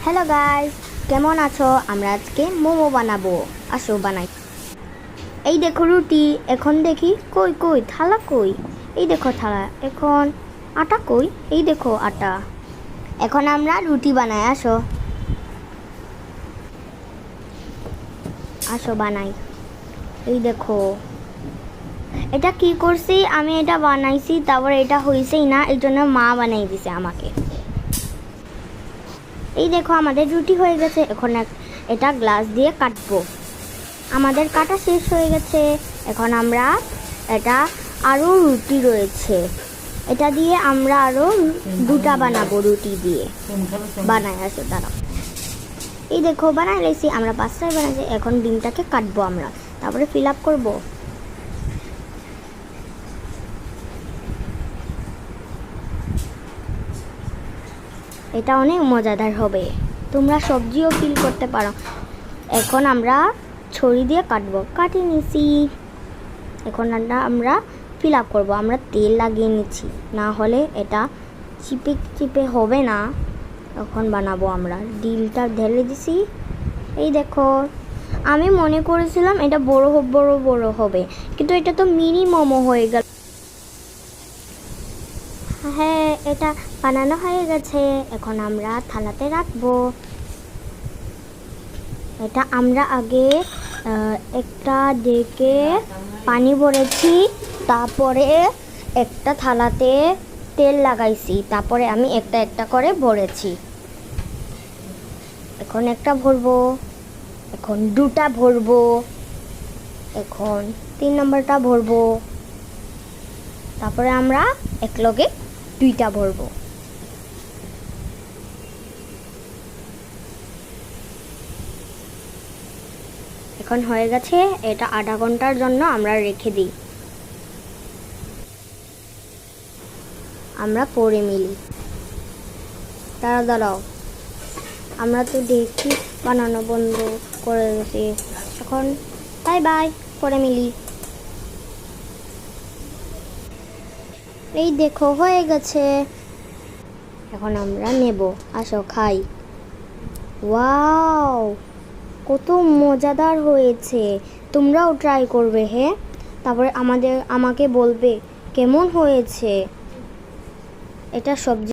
Hello guys, কেমন আছো? আমরা আজকে মোমো বানাবো। আসো বানাই। এই দেখো রুটি। এখন দেখি কই কই থালা কই? এই দেখো থালা। এখন আটা কই? এই দেখো আটা। এখন আমরা রুটি বানাই। আসো আসো বানাই। এই দেখো এটা কি করছি আমি, এটা বানাইছি, তারপর এটা হইছেই না, এই জন্য মা বানাই দিছে আমাকে। এই দেখো আমাদের রুটি হয়ে গেছে। এখন এটা গ্লাস দিয়ে কাটবো। আমাদের কাটা শেষ হয়ে গেছে। এখন আমরা এটা আরও রুটি রয়েছে, এটা দিয়ে আমরা আরও দুটা বানাবো। রুটি দিয়ে বানাই। আসো দাঁড়াও। এই দেখো বানাই লেছি, আমরা 5টায় বানাইছি। এখন ডিমটাকে কাটবো আমরা, তারপরে ফিল আপ করবো। এটা অনেক মজাদার হবে, তোমরা সবজিও ফিল করতে পারো। এখন আমরা ছুরি দিয়ে কাটবো। কাটি নিছি। এখন আমরা ফিল আপ করবো। আমরা তেল লাগিয়ে নিচ্ছি, না হলে এটা চিপে চিপে হবে না। তখন বানাবো আমরা। ডিমটা ঢেলে দিছি। এই দেখো আমি মনে করেছিলাম এটা বড় বড় হবে, কিন্তু এটা তো মিনি মোমো হয়ে গেল। হ্যাঁ, এটা বানানো হয়ে গেছে। এখন আমরা থালাতে রাখবো। এটা আমরা আগে একটা ডেকে পানি ভরেছি, তারপরে একটা থালাতে তেল লাগাইছি, তারপরে আমি একটা একটা করে ভরেছি। এখন একটা ভরবো, এখন দুটা ভরবো, এখন 3 নম্বরটা ভরবো, তারপরে আমরা একলগে দুইটা ভরবো। এখন হয়ে গেছে। এটা আধা ঘন্টার জন্য আমরা রেখে দিই। আমরা পরে মিলি। দাঁড়াও, আমরা তো দেখি বানানো বন্ধ করে গেছি। এখন বাই বাই, পরে মিলি। এই দেখো হয়ে গেছে। এখন আমরা নেব। আসো খাই। ওয়াও, কত মজাদার হয়েছে। তোমরাও ট্রাই করবে। হ্যাঁ, তারপরে আমাকে বলবে কেমন হয়েছে। এটা সবজি